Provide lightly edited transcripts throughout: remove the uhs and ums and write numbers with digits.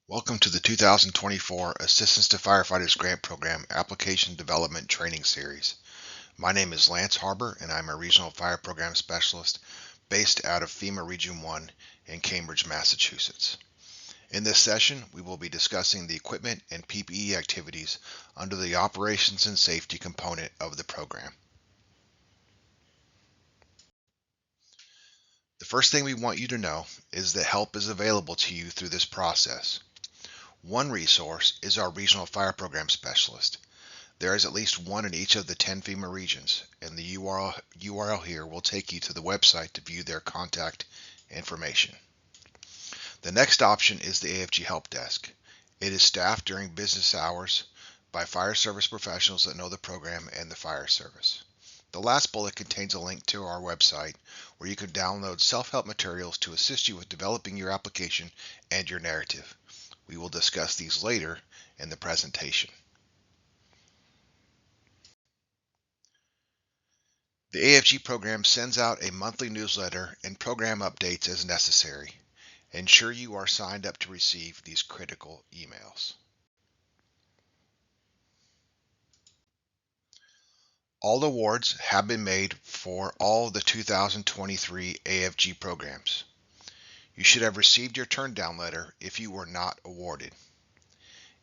Welcome to the 2024 Assistance to Firefighters Grant Program Application Development Training Series. My name is Lance Harbor, and I'm a Regional Fire Program Specialist based out of FEMA Region 1 in Cambridge, Massachusetts. In this session, we will be discussing the equipment and PPE activities under the Operations and Safety component of the program. The first thing we want you to know is that help is available to you through this process. One resource is our Regional Fire Program Specialist. There is at least one in each of the 10 FEMA regions, and the URL here will take you to the website to view their contact information. The next option is the AFG Help Desk. It is staffed during business hours by fire service professionals that know the program and the fire service. The last bullet contains a link to our website where you can download self-help materials to assist you with developing your application and your narrative. We will discuss these later in the presentation. The AFG program sends out a monthly newsletter and program updates as necessary. Ensure you are signed up to receive these critical emails. All awards have been made for all the 2023 AFG programs. You should have received your turn down letter if you were not awarded.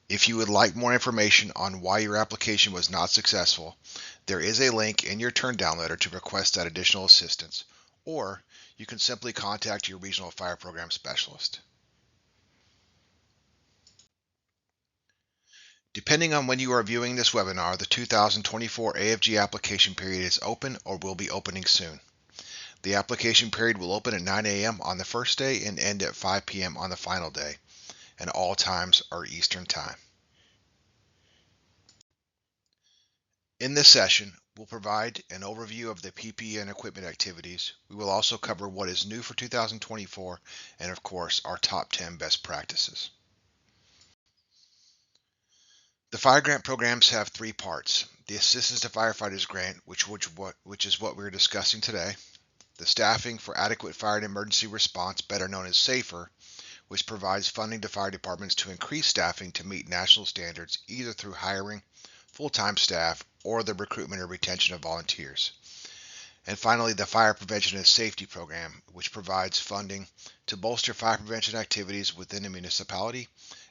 If you would like more information on why your application was not successful, there is a link in your turn down letter to request that additional assistance, or you can simply contact your Regional Fire Program Specialist. Depending on when you are viewing this webinar, the 2024 AFG application period is open or will be opening soon. The application period will open at 9 a.m. on the first day and end at 5 p.m. on the final day, and all times are Eastern Time. In this session, we'll provide an overview of the PPE and equipment activities. We will also cover what is new for 2024 and, of course, our top 10 best practices. The fire grant programs have three parts: the Assistance to Firefighters Grant, which is what we're discussing today; the Staffing for Adequate Fire and Emergency Response, better known as SAFER, which provides funding to fire departments to increase staffing to meet national standards, either through hiring full-time staff or the recruitment or retention of volunteers. And finally, the Fire Prevention and Safety Program, which provides funding to bolster fire prevention activities within a municipality.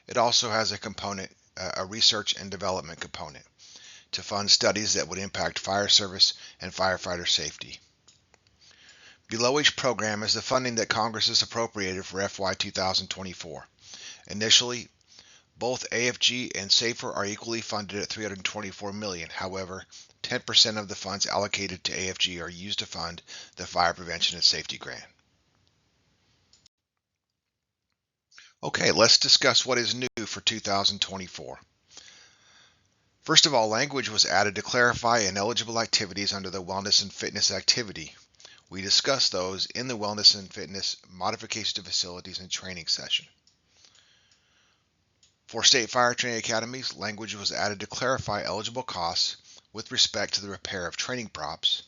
It also has a component, a research and development component, to fund studies that would impact fire service and firefighter safety. Below each program is the funding that Congress has appropriated for FY 2024. Initially, both AFG and SAFER are equally funded at $324 million. However, 10% of the funds allocated to AFG are used to fund the Fire Prevention and Safety Grant. Okay, let's discuss what is new for 2024. First of all, language was added to clarify ineligible activities under the Wellness and Fitness activity. We discussed those in the Wellness and Fitness Modification to Facilities and Training session. For state fire training academies, language was added to clarify eligible costs with respect to the repair of training props.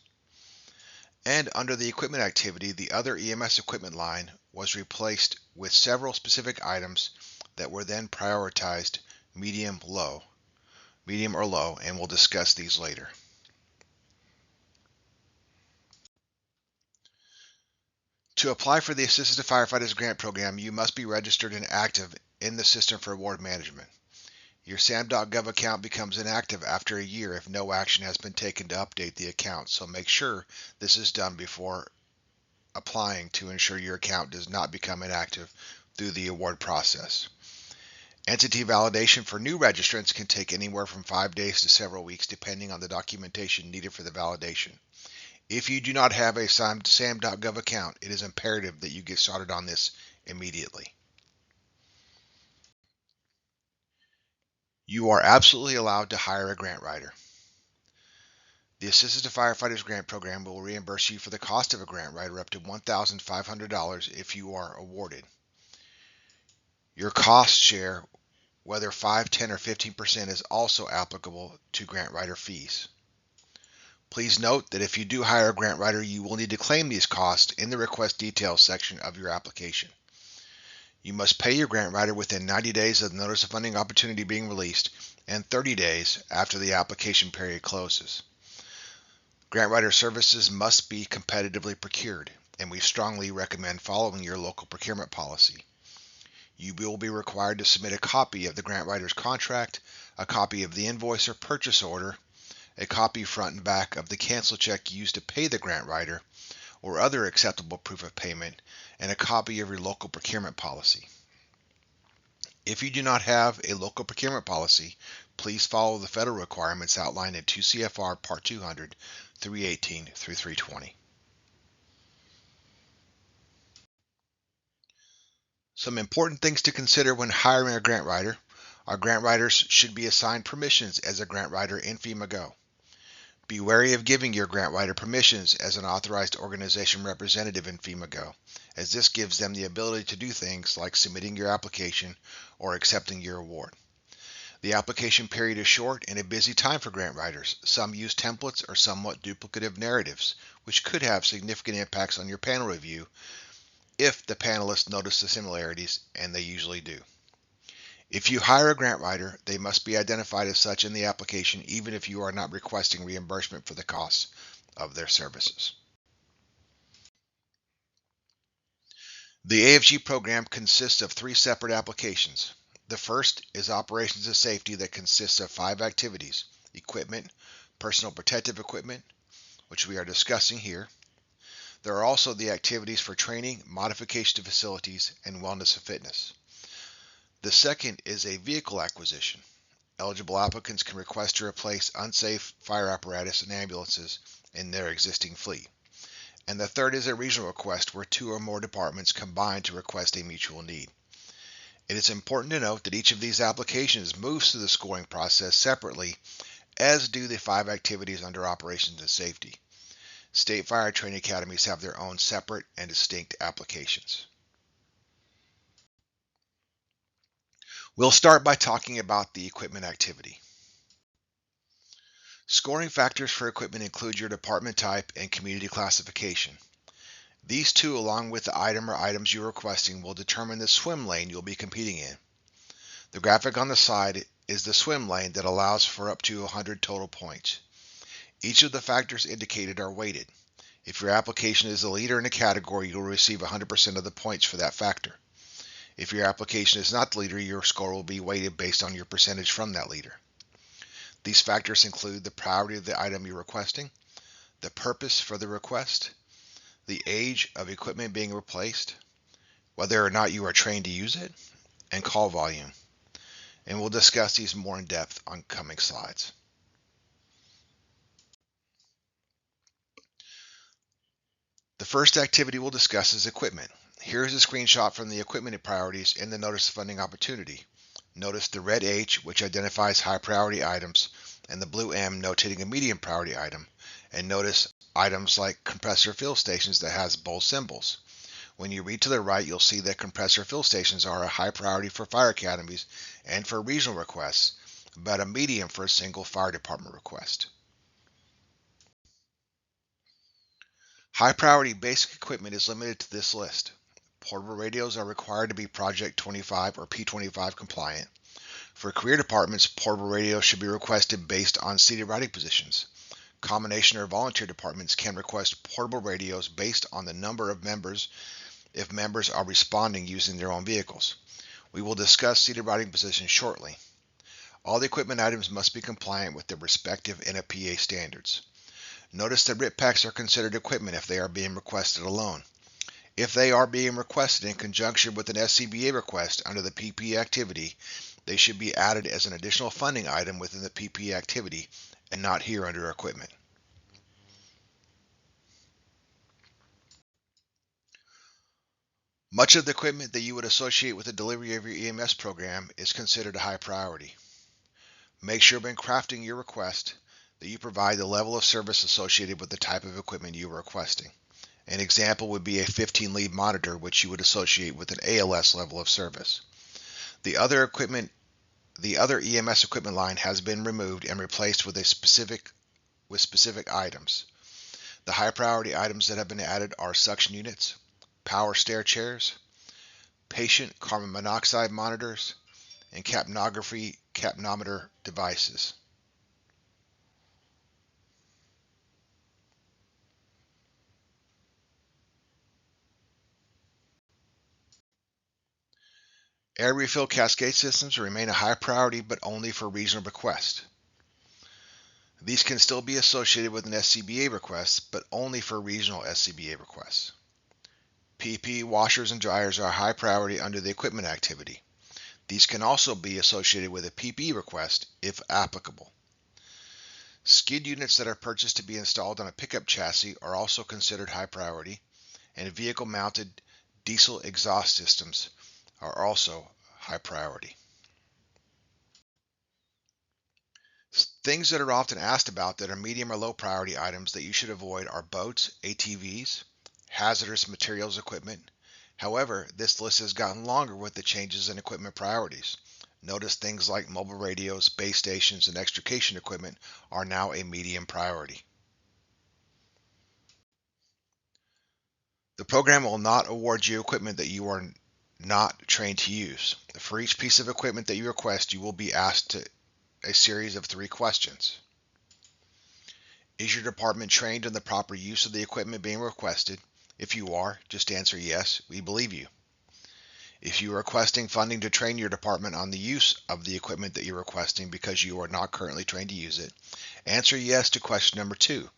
And under the equipment activity, the other EMS equipment line was replaced with several specific items that were then prioritized medium or low, and we'll discuss these later. To apply for the Assistance to Firefighters Grant Program, you must be registered and active in the System for Award Management. Your SAM.gov account becomes inactive after a year if no action has been taken to update the account, so make sure this is done before applying to ensure your account does not become inactive through the award process. Entity validation for new registrants can take anywhere from 5 days to several weeks depending on the documentation needed for the validation. If you do not have a SAM.gov account, it is imperative that you get started on this immediately. You are absolutely allowed to hire a grant writer. The Assistance to Firefighters Grant Program will reimburse you for the cost of a grant writer up to $1,500 if you are awarded. Your cost share, whether 5, 10, or 15%, is also applicable to grant writer fees. Please note that if you do hire a grant writer, you will need to claim these costs in the request details section of your application. You must pay your grant writer within 90 days of the notice of funding opportunity being released and 30 days after the application period closes. Grant writer services must be competitively procured, and we strongly recommend following your local procurement policy. You will be required to submit a copy of the grant writer's contract, a copy of the invoice or purchase order, a copy front and back of the cancel check used to pay the grant writer, or other acceptable proof of payment, and a copy of your local procurement policy. If you do not have a local procurement policy, please follow the federal requirements outlined in 2 CFR Part 200, 318 through 320. Some important things to consider when hiring a grant writer. Our grant writers should be assigned permissions as a grant writer in FEMA Go. Be wary of giving your grant writer permissions as an authorized organization representative in FEMA Go, as this gives them the ability to do things like submitting your application or accepting your award. The application period is short and a busy time for grant writers. Some use templates or somewhat duplicative narratives, which could have significant impacts on your panel review if the panelists notice the similarities, and they usually do. If you hire a grant writer, they must be identified as such in the application, even if you are not requesting reimbursement for the costs of their services. The AFG program consists of 3 separate applications. The first is Operations of Safety that consists of 5 activities: equipment, personal protective equipment, which we are discussing here. There are also the activities for training, modification to facilities, and wellness and fitness. The second is a vehicle acquisition. Eligible applicants can request to replace unsafe fire apparatus and ambulances in their existing fleet. And the third is a regional request where 2 or more departments combine to request a mutual need. It is important to note that each of these applications moves through the scoring process separately, as do the 5 activities under Operations and Safety. State fire training academies have their own separate and distinct applications. We'll start by talking about the equipment activity. Scoring factors for equipment include your department type and community classification. These 2, along with the item or items you're requesting, will determine the swim lane you'll be competing in. The graphic on the side is the swim lane that allows for up to 100 total points. Each of the factors indicated are weighted. If your application is the leader in a category, you'll receive 100% of the points for that factor. If your application is not the leader, your score will be weighted based on your percentage from that leader. These factors include the priority of the item you're requesting, the purpose for the request, the age of equipment being replaced, whether or not you are trained to use it, and call volume. And we'll discuss these more in depth on coming slides. The first activity we'll discuss is equipment. Here is a screenshot from the equipment priorities in the Notice of Funding Opportunity. Notice the red H, which identifies high priority items, and the blue M notating a medium priority item. And notice items like compressor fill stations that has bold symbols. When you read to the right, you'll see that compressor fill stations are a high priority for fire academies and for regional requests, but a medium for a single fire department request. High priority basic equipment is limited to this list. Portable radios are required to be Project 25 or P25 compliant. For career departments, portable radios should be requested based on seated riding positions. Combination or volunteer departments can request portable radios based on the number of members if members are responding using their own vehicles. We will discuss seated riding positions shortly. All the equipment items must be compliant with their respective NFPA standards. Notice that RIP packs are considered equipment if they are being requested alone. If they are being requested in conjunction with an SCBA request under the PPE activity, they should be added as an additional funding item within the PPE activity and not here under equipment. Much of the equipment that you would associate with the delivery of your EMS program is considered a high priority. Make sure when crafting your request that you provide the level of service associated with the type of equipment you are requesting. An example would be a 15-lead monitor, which you would associate with an ALS level of service. The other EMS equipment line has been removed and replaced with specific items. The high priority items that have been added are suction units, power stair chairs, patient carbon monoxide monitors, and capnometer devices. Air refill cascade systems remain a high priority, but only for regional requests. These can still be associated with an SCBA request, but only for regional SCBA requests. PPE washers and dryers are a high priority under the equipment activity. These can also be associated with a PPE request if applicable. Skid units that are purchased to be installed on a pickup chassis are also considered high priority, and vehicle-mounted diesel exhaust systems are also high priority. Things that are often asked about that are medium or low priority items that you should avoid are boats, ATVs, hazardous materials equipment. However, this list has gotten longer with the changes in equipment priorities. Notice things like mobile radios, base stations, and extrication equipment are now a medium priority. The program will not award you equipment that you are not trained to use. For each piece of equipment that you request, you will be asked a series of 3 questions. Is your department trained in the proper use of the equipment being requested? If you are, just answer yes, we believe you. If you are requesting funding to train your department on the use of the equipment that you're requesting because you are not currently trained to use it, answer yes to question number 2.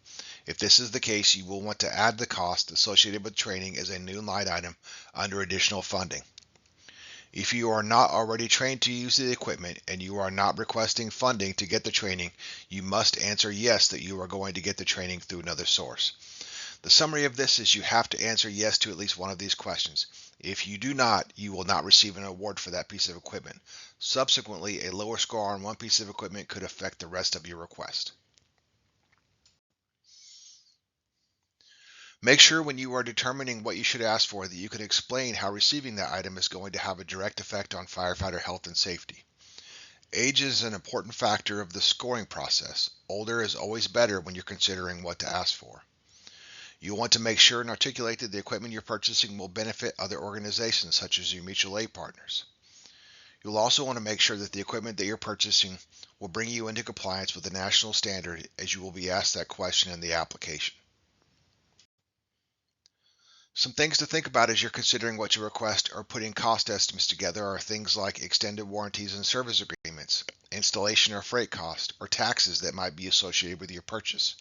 If this is the case, you will want to add the cost associated with training as a new line item under additional funding. If you are not already trained to use the equipment and you are not requesting funding to get the training, you must answer yes that you are going to get the training through another source. The summary of this is you have to answer yes to at least one of these questions. If you do not, you will not receive an award for that piece of equipment. Subsequently, a lower score on one piece of equipment could affect the rest of your request. Make sure when you are determining what you should ask for that you can explain how receiving that item is going to have a direct effect on firefighter health and safety. Age is an important factor of the scoring process. Older is always better when you're considering what to ask for. You'll want to make sure and articulate that the equipment you're purchasing will benefit other organizations such as your mutual aid partners. You'll also want to make sure that the equipment that you're purchasing will bring you into compliance with the national standard, as you will be asked that question in the application. Some things to think about as you're considering what you request or putting cost estimates together are things like extended warranties and service agreements, installation or freight cost, or taxes that might be associated with your purchase.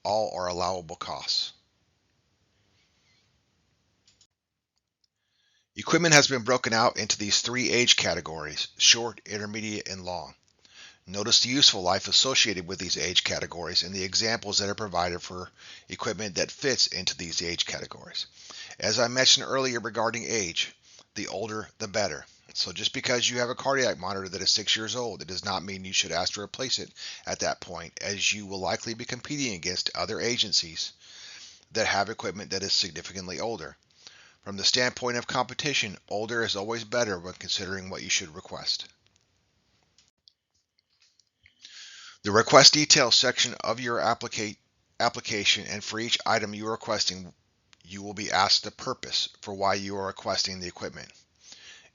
All are allowable costs. Equipment has been broken out into these 3 age categories: short, intermediate, and long. Notice the useful life associated with these age categories and the examples that are provided for equipment that fits into these age categories. As I mentioned earlier regarding age, the older the better. So just because you have a cardiac monitor that is 6 years old, it does not mean you should ask to replace it at that point, as you will likely be competing against other agencies that have equipment that is significantly older. From the standpoint of competition, older is always better when considering what you should request. The request details section of your application, and for each item you are requesting, you will be asked the purpose for why you are requesting the equipment.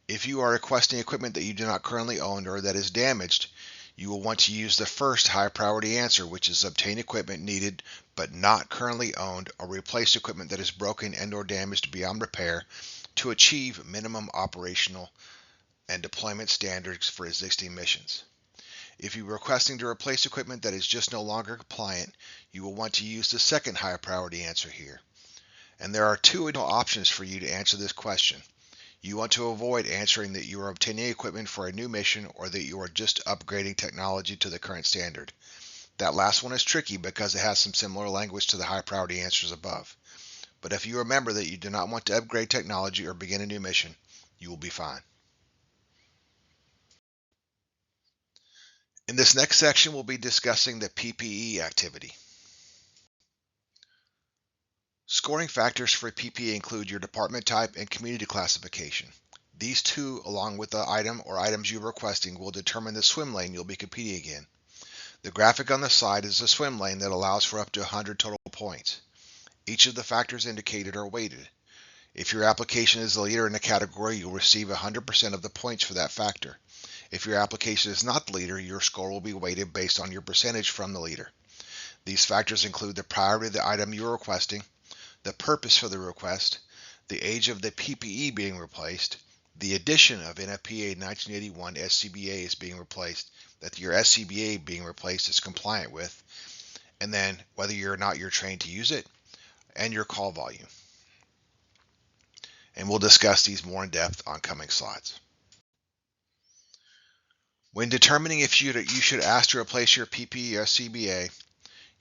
If you are requesting equipment that you do not currently own or that is damaged, you will want to use the first high priority answer, which is obtain equipment needed but not currently owned, or replace equipment that is broken and or damaged beyond repair to achieve minimum operational and deployment standards for existing missions. If you are requesting to replace equipment that is just no longer compliant, you will want to use the second high priority answer here. And there are 2 additional options for you to answer this question. You want to avoid answering that you are obtaining equipment for a new mission or that you are just upgrading technology to the current standard. That last one is tricky because it has some similar language to the high priority answers above. But if you remember that you do not want to upgrade technology or begin a new mission, you will be fine. In this next section, we'll be discussing the PPE activity. Scoring factors for PPE include your department type and community classification. These 2, along with the item or items you're requesting, will determine the swim lane you'll be competing in. The graphic on the side is a swim lane that allows for up to 100 total points. Each of the factors indicated are weighted. If your application is the leader in the category, you'll receive 100% of the points for that factor. If your application is not the leader, your score will be weighted based on your percentage from the leader. These factors include the priority of the item you are requesting, the purpose for the request, the age of the PPE being replaced, the addition of NFPA 1981 SCBA is being replaced, that your SCBA being replaced is compliant with, and then whether or not you're trained to use it, and your call volume. And we'll discuss these more in depth on coming slides. When determining if you should ask to replace your PPE or SCBA,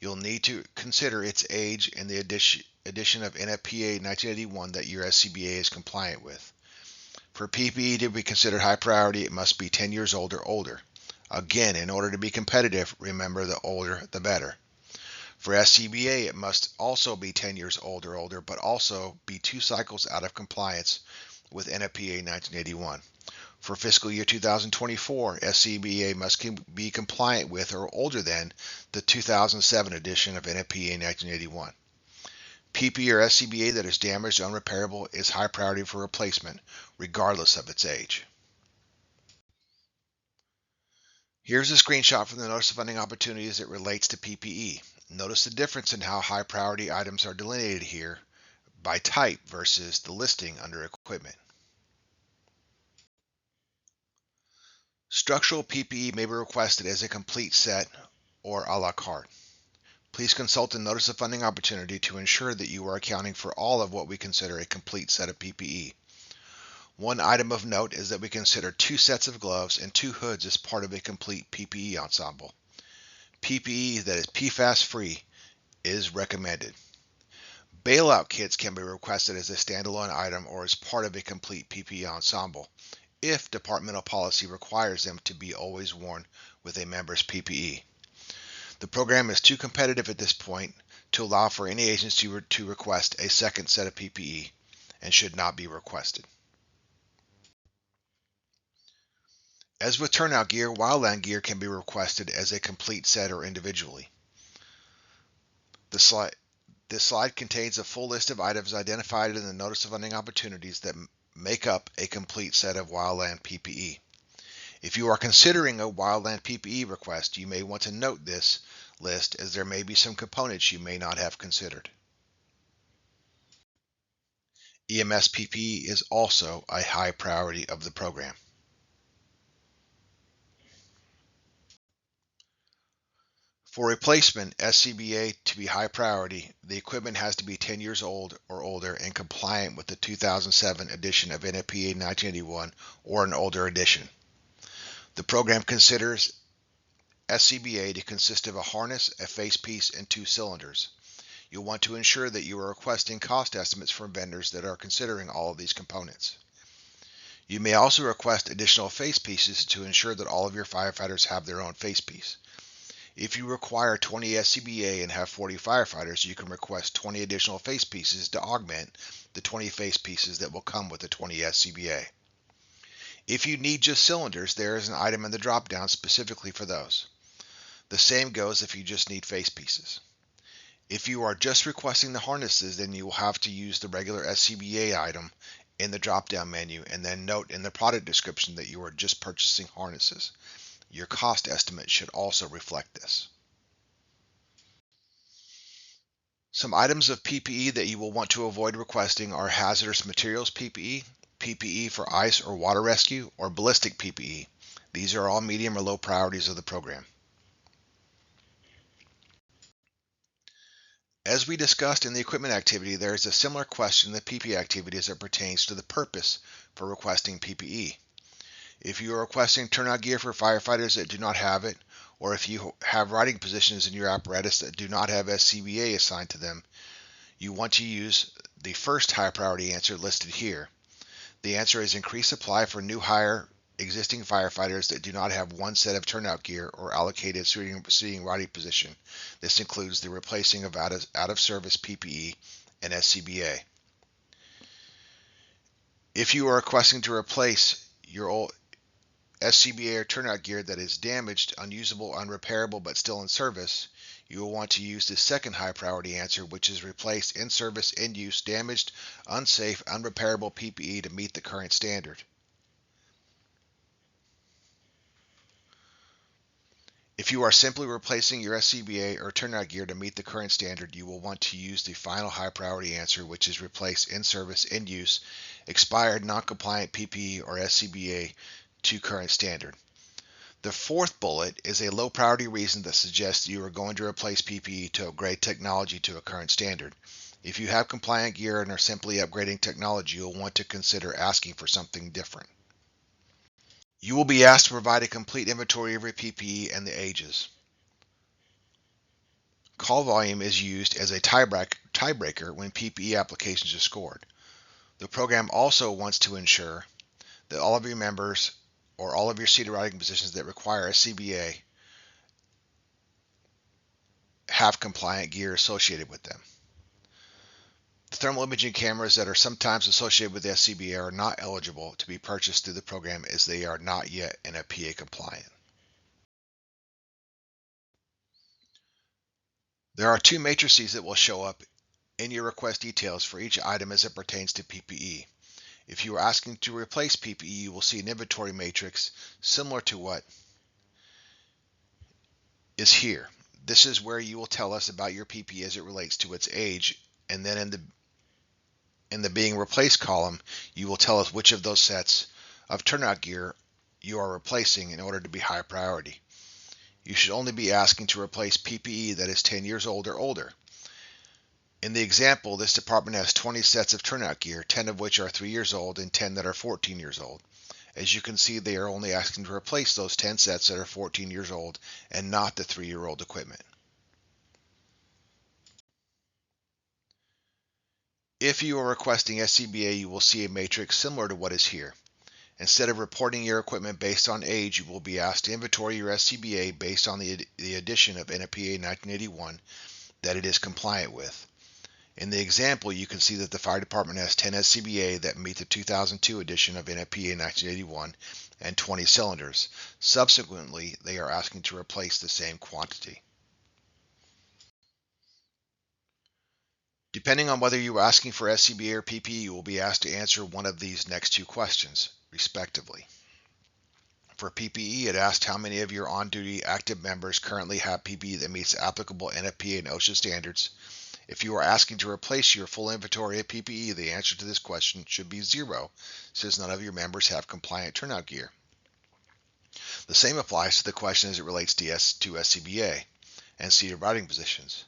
you'll need to consider its age and the addition of NFPA 1981 that your SCBA is compliant with. For PPE to be considered high priority, it must be 10 years old or older. Again, in order to be competitive, remember the older the better. For SCBA, it must also be 10 years old or older, but also be 2 cycles out of compliance with NFPA 1981. For fiscal year 2024, SCBA must be compliant with or older than the 2007 edition of NFPA 1981. PPE or SCBA that is damaged or unrepairable is high priority for replacement, regardless of its age. Here's a screenshot from the Notice of Funding Opportunity as it relates to PPE. Notice the difference in how high priority items are delineated here by type versus the listing under equipment. Structural PPE may be requested as a complete set or a la carte. Please consult the Notice of Funding Opportunity to ensure that you are accounting for all of what we consider a complete set of PPE. One item of note is that we consider 2 sets of gloves and 2 hoods as part of a complete PPE ensemble. PPE that is PFAS-free is recommended. Bailout kits can be requested as a standalone item or as part of a complete PPE ensemble, if departmental policy requires them to be always worn with a member's PPE. The program is too competitive at this point to allow for any agency to request a second set of PPE and should not be requested. As with turnout gear, wildland gear can be requested as a complete set or individually. This slide contains a full list of items identified in the Notice of Funding Opportunities that make up a complete set of wildland PPE. If you are considering a wildland PPE request, you may want to note this list as there may be some components you may not have considered. EMS PPE is also a high priority of the program. For replacement SCBA to be high priority, the equipment has to be 10 years old or older and compliant with the 2007 edition of NFPA 1981 or an older edition. The program considers SCBA to consist of a harness, a facepiece, and 2 cylinders. You'll want to ensure that you are requesting cost estimates from vendors that are considering all of these components. You may also request additional face pieces to ensure that all of your firefighters have their own face piece. If you require 20 SCBA and have 40 firefighters, you can request 20 additional face pieces to augment the 20 face pieces that will come with the 20 SCBA. If you need just cylinders, there is an item in the drop-down specifically for those. The same goes if you just need face pieces. If you are just requesting the harnesses, then you will have to use the regular SCBA item in the drop-down menu and then note in the product description that you are just purchasing harnesses. Your cost estimate should also reflect this. Some items of PPE that you will want to avoid requesting are hazardous materials PPE, PPE for ice or water rescue, or ballistic PPE. These are all medium or low priorities of the program. As we discussed in the equipment activity, there is a similar question in the PPE activity as it pertains to the purpose for requesting PPE. If you are requesting turnout gear for firefighters that do not have it, or if you have riding positions in your apparatus that do not have SCBA assigned to them, you want to use the first high priority answer listed here. The answer is increase supply for new hire existing firefighters that do not have one set of turnout gear or allocated seating riding position. This includes the replacing of out of service PPE and SCBA. If you are requesting to replace your old SCBA or turnout gear that is damaged, unusable, unrepairable, but still in service, you will want to use the second high priority answer, which is replace in service, in use, damaged, unsafe, unrepairable PPE to meet the current standard. If you are simply replacing your SCBA or turnout gear to meet the current standard, you will want to use the final high priority answer, which is replace in service, in use, expired, non-compliant PPE or SCBA to current standard. The fourth bullet is a low priority reason that suggests you are going to replace PPE to upgrade technology to a current standard. If you have compliant gear and are simply upgrading technology, you'll want to consider asking for something different. You will be asked to provide a complete inventory of your PPE and the ages. Call volume is used as a tiebreaker when PPE applications are scored. The program also wants to ensure that all of your members or all of your seated riding positions that require a CBA have compliant gear associated with them. The thermal imaging cameras that are sometimes associated with the SCBA are not eligible to be purchased through the program as they are not yet NFPA compliant. There are two matrices that will show up in your request details for each item as it pertains to PPE. If you are asking to replace PPE, you will see an inventory matrix similar to what is here. This is where you will tell us about your PPE as it relates to its age, and then in the being replaced column, you will tell us which of those sets of turnout gear you are replacing in order to be high priority. You should only be asking to replace PPE that is 10 years old or older. In the example, this department has 20 sets of turnout gear, 10 of which are 3 years old and 10 that are 14 years old. As you can see, they are only asking to replace those 10 sets that are 14 years old and not the 3-year-old equipment. If you are requesting SCBA, you will see a matrix similar to what is here. Instead of reporting your equipment based on age, you will be asked to inventory your SCBA based on the edition of NFPA 1981 that it is compliant with. In the example, you can see that the fire department has 10 SCBA that meet the 2002 edition of NFPA 1981 and 20 cylinders. Subsequently, they are asking to replace the same quantity. Depending on whether you are asking for SCBA or PPE, you will be asked to answer one of these next two questions, respectively. For PPE, it asks how many of your on-duty active members currently have PPE that meets applicable NFPA and OSHA standards. If you are asking to replace your full inventory of PPE, the answer to this question should be 0, since none of your members have compliant turnout gear. The same applies to the question as it relates to SCBA and seated riding positions.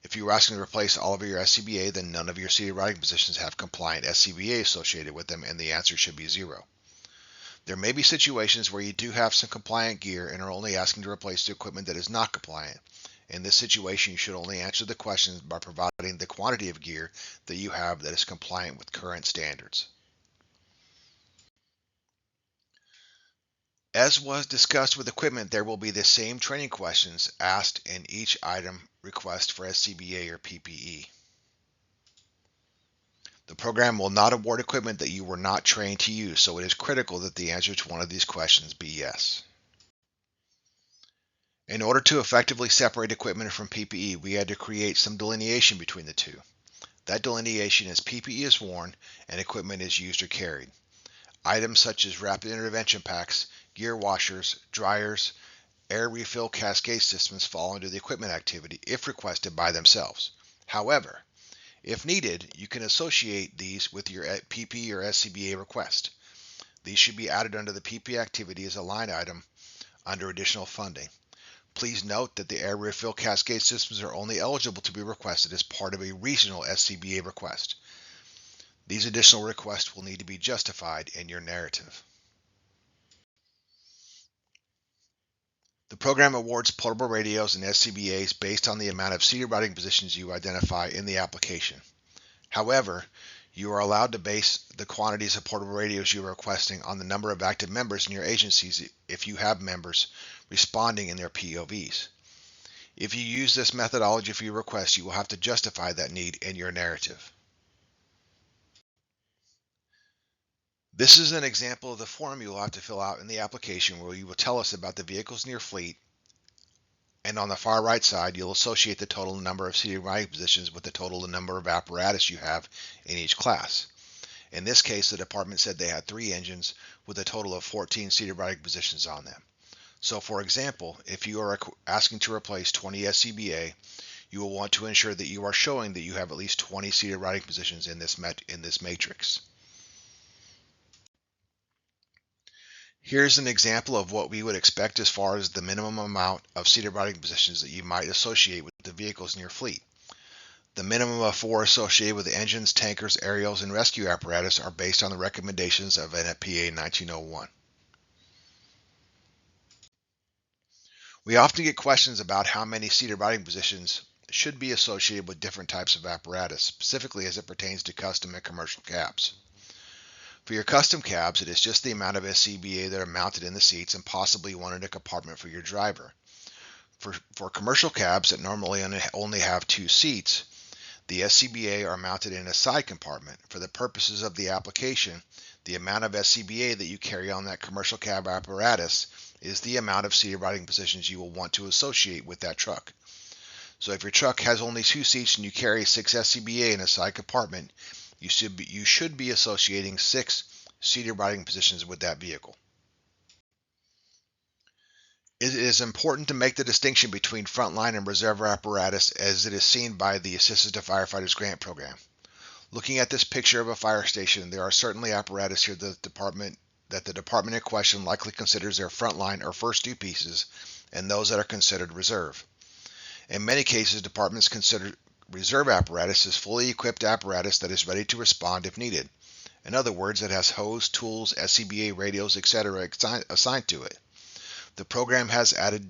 If you are asking to replace all of your SCBA, then none of your seated riding positions have compliant SCBA associated with them, and the answer should be 0. There may be situations where you do have some compliant gear and are only asking to replace the equipment that is not compliant. In this situation, you should only answer the questions by providing the quantity of gear that you have that is compliant with current standards. As was discussed with equipment, there will be the same training questions asked in each item request for SCBA or PPE. The program will not award equipment that you were not trained to use, so it is critical that the answer to one of these questions be yes. In order to effectively separate equipment from PPE, we had to create some delineation between the two. That delineation is PPE is worn and equipment is used or carried. Items such as rapid intervention packs, gear washers, dryers, air refill cascade systems fall under the equipment activity if requested by themselves. However, if needed, you can associate these with your PPE or SCBA request. These should be added under the PPE activity as a line item under additional funding. Please note that the air refill cascade systems are only eligible to be requested as part of a regional SCBA request. These additional requests will need to be justified in your narrative. The program awards portable radios and SCBAs based on the amount of seated riding positions you identify in the application. However, you are allowed to base the quantities of portable radios you are requesting on the number of active members in your agencies if you have members responding in their POVs. If you use this methodology for your request, you will have to justify that need in your narrative. This is an example of the form you will have to fill out in the application where you will tell us about the vehicles in your fleet And on the far right side, you'll associate the total number of seated riding positions with the total number of apparatus you have in each class. In this case, the department said they had 3 engines with a total of 14 seated riding positions on them. So for example, if you are asking to replace 20 SCBA, you will want to ensure that you are showing that you have at least 20 seated riding positions in this matrix. Here's an example of what we would expect as far as the minimum amount of seated riding positions that you might associate with the vehicles in your fleet. The minimum of 4 associated with the engines, tankers, aerials, and rescue apparatus are based on the recommendations of NFPA 1901. We often get questions about how many seated riding positions should be associated with different types of apparatus, specifically as it pertains to custom and commercial cabs. For your custom cabs, it is just the amount of SCBA that are mounted in the seats and possibly one in a compartment for your driver. For commercial cabs that normally only have 2 seats, the SCBA are mounted in a side compartment. For the purposes of the application, the amount of SCBA that you carry on that commercial cab apparatus is the amount of seated riding positions you will want to associate with that truck. So if your truck has only 2 seats and you carry 6 SCBA in a side compartment, you should be associating 6 seated riding positions with that vehicle. It is important to make the distinction between frontline and reserve apparatus as it is seen by the Assistance to Firefighters Grant Program. Looking at this picture of a fire station, there are certainly apparatus here that the department in question likely considers their frontline or first 2 pieces, and those that are considered reserve. In many cases, departments consider reserve apparatus as fully equipped apparatus that is ready to respond if needed. In other words, it has hose, tools, SCBA radios, etc. assigned to it. The program has added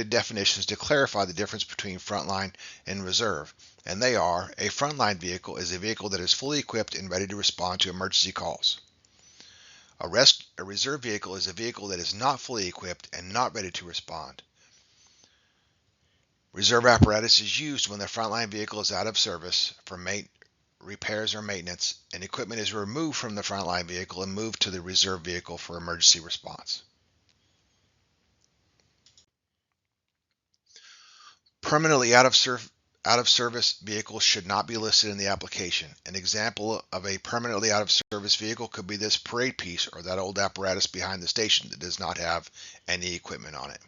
definitions to clarify the difference between frontline and reserve, and they are: a frontline vehicle is a vehicle that is fully equipped and ready to respond to emergency calls. A reserve vehicle is a vehicle that is not fully equipped and not ready to respond. Reserve apparatus is used when the frontline vehicle is out of service for repairs or maintenance, and equipment is removed from the frontline vehicle and moved to the reserve vehicle for emergency response. Permanently out of service vehicles should not be listed in the application. An example of a permanently out of service vehicle could be this parade piece or that old apparatus behind the station that does not have any equipment on it.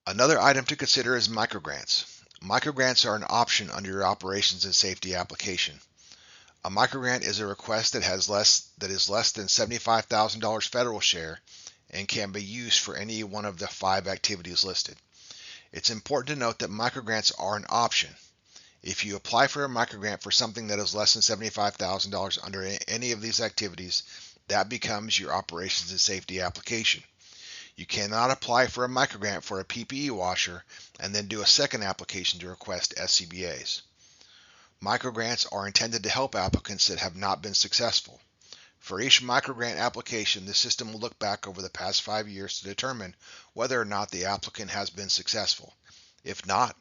Another item to consider is microgrants. Microgrants are an option under your operations and safety application. A microgrant is a request that is less than $75,000 federal share and can be used for any one of the 5 activities listed. It's important to note that microgrants are an option. If you apply for a microgrant for something that is less than $75,000 under any of these activities, that becomes your operations and safety application. You cannot apply for a microgrant for a PPE washer and then do a second application to request SCBAs. Microgrants are intended to help applicants that have not been successful. For each microgrant application, the system will look back over the past 5 years to determine whether or not the applicant has been successful. If not,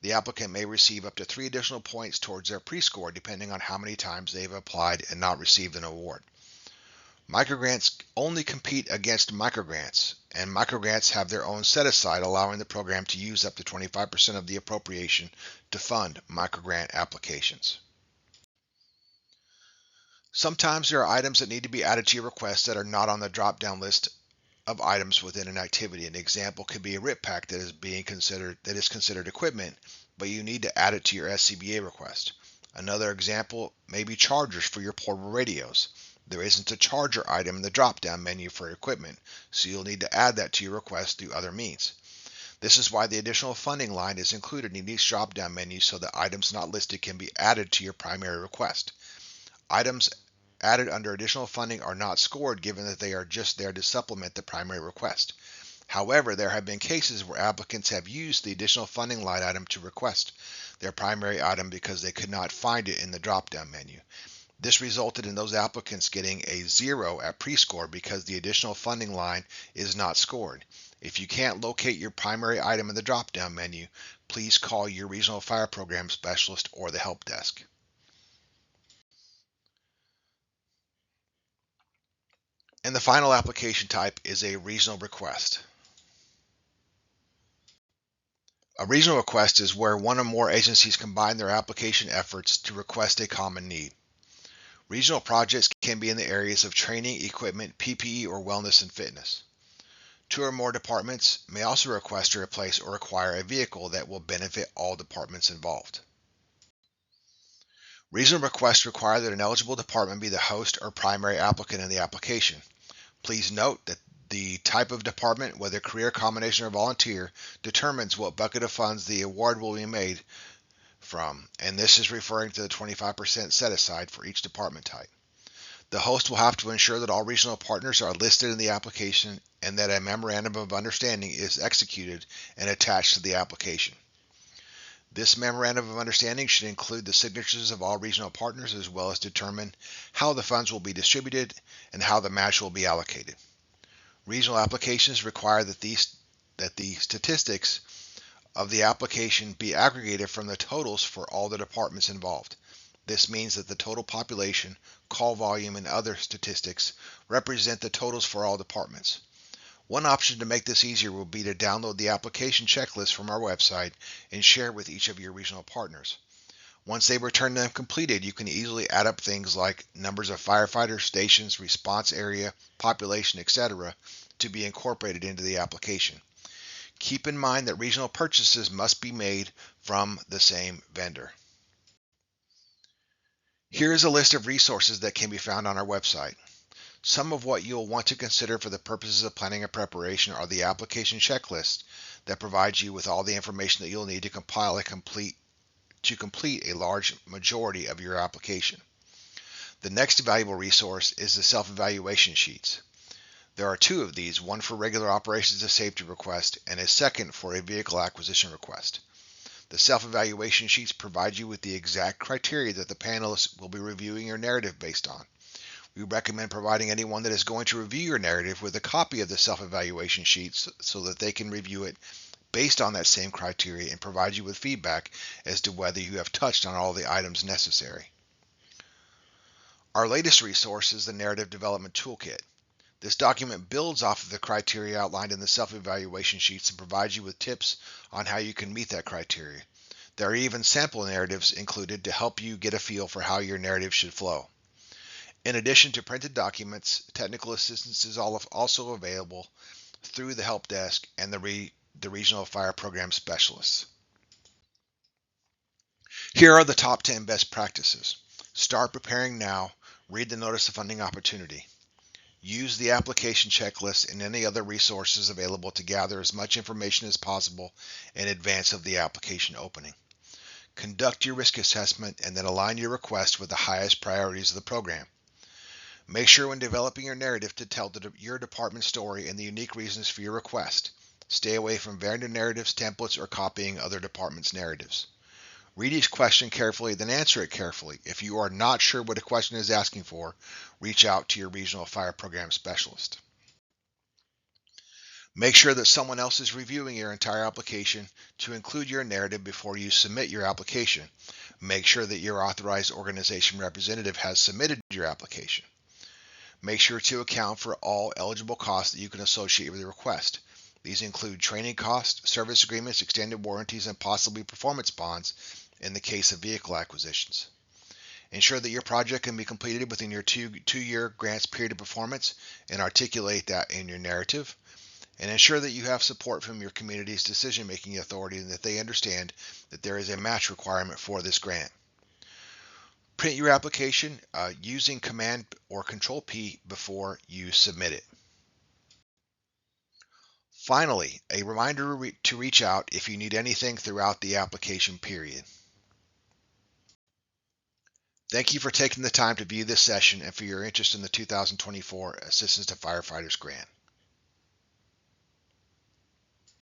the applicant may receive up to 3 additional points towards their pre-score depending on how many times they've applied and not received an award. Microgrants only compete against microgrants, and microgrants have their own set-aside, allowing the program to use up to 25% of the appropriation to fund microgrant applications. Sometimes there are items that need to be added to your request that are not on the drop-down list of items within an activity. An example could be a RIP pack that is considered equipment, but you need to add it to your SCBA request. Another example may be chargers for your portable radios. There isn't a charger item in the drop-down menu for equipment, so you'll need to add that to your request through other means. This is why the additional funding line is included in each drop-down menu so that items not listed can be added to your primary request. Items added under additional funding are not scored given that they are just there to supplement the primary request. However, there have been cases where applicants have used the additional funding line item to request their primary item because they could not find it in the drop-down menu. This resulted in those applicants getting a 0 at pre-score because the additional funding line is not scored. If you can't locate your primary item in the drop-down menu, please call your regional fire program specialist or the help desk. And the final application type is a regional request. A regional request is where one or more agencies combine their application efforts to request a common need. Regional projects can be in the areas of training, equipment, PPE, or wellness and fitness. Two or more departments may also request to replace or acquire a vehicle that will benefit all departments involved. Regional requests require that an eligible department be the host or primary applicant in the application. Please note that the type of department, whether career, combination, or volunteer, determines what bucket of funds the award will be made from, and this is referring to the 25% set aside for each department type. The host will have to ensure that all regional partners are listed in the application and that a memorandum of understanding is executed and attached to the application. This memorandum of understanding should include the signatures of all regional partners as well as determine how the funds will be distributed and how the match will be allocated. Regional applications require that the statistics of the application be aggregated from the totals for all the departments involved. This means that the total population, call volume, and other statistics represent the totals for all departments. One option to make this easier will be to download the application checklist from our website and share with each of your regional partners. Once they return them completed, you can easily add up things like numbers of firefighters, stations, response area, population, etc. to be incorporated into the application. Keep in mind that regional purchases must be made from the same vendor. Here is a list of resources that can be found on our website. Some of what you'll want to consider for the purposes of planning and preparation are the application checklist that provides you with all the information that you'll need to complete a large majority of your application. The next valuable resource is the self-evaluation sheets. There are two of these, one for regular operations and safety request and a second for a vehicle acquisition request. The self-evaluation sheets provide you with the exact criteria that the panelists will be reviewing your narrative based on. We recommend providing anyone that is going to review your narrative with a copy of the self-evaluation sheets so that they can review it based on that same criteria and provide you with feedback as to whether you have touched on all the items necessary. Our latest resource is the Narrative Development Toolkit. This document builds off of the criteria outlined in the self-evaluation sheets and provides you with tips on how you can meet that criteria. There are even sample narratives included to help you get a feel for how your narrative should flow. In addition to printed documents, technical assistance is also available through the help desk and the regional fire program specialists. Here are the top 10 best practices. Start preparing now. Read the notice of funding opportunity. Use the application checklist and any other resources available to gather as much information as possible in advance of the application opening. Conduct your risk assessment and then align your request with the highest priorities of the program. Make sure when developing your narrative to tell your department's story and the unique reasons for your request. Stay away from vendor narratives, templates, or copying other departments' narratives. Read each question carefully, then answer it carefully. If you are not sure what a question is asking for, reach out to your regional fire program specialist. Make sure that someone else is reviewing your entire application to include your narrative before you submit your application. Make sure that your authorized organization representative has submitted your application. Make sure to account for all eligible costs that you can associate with the request. These include training costs, service agreements, extended warranties, and possibly performance bonds in the case of vehicle acquisitions. Ensure that your project can be completed within your two-year grants period of performance and articulate that in your narrative. And ensure that you have support from your community's decision-making authority and that they understand that there is a match requirement for this grant. Print your application using Command or Control P before you submit it. Finally, a reminder to reach out if you need anything throughout the application period. Thank you for taking the time to view this session and for your interest in the 2024 Assistance to Firefighters Grant.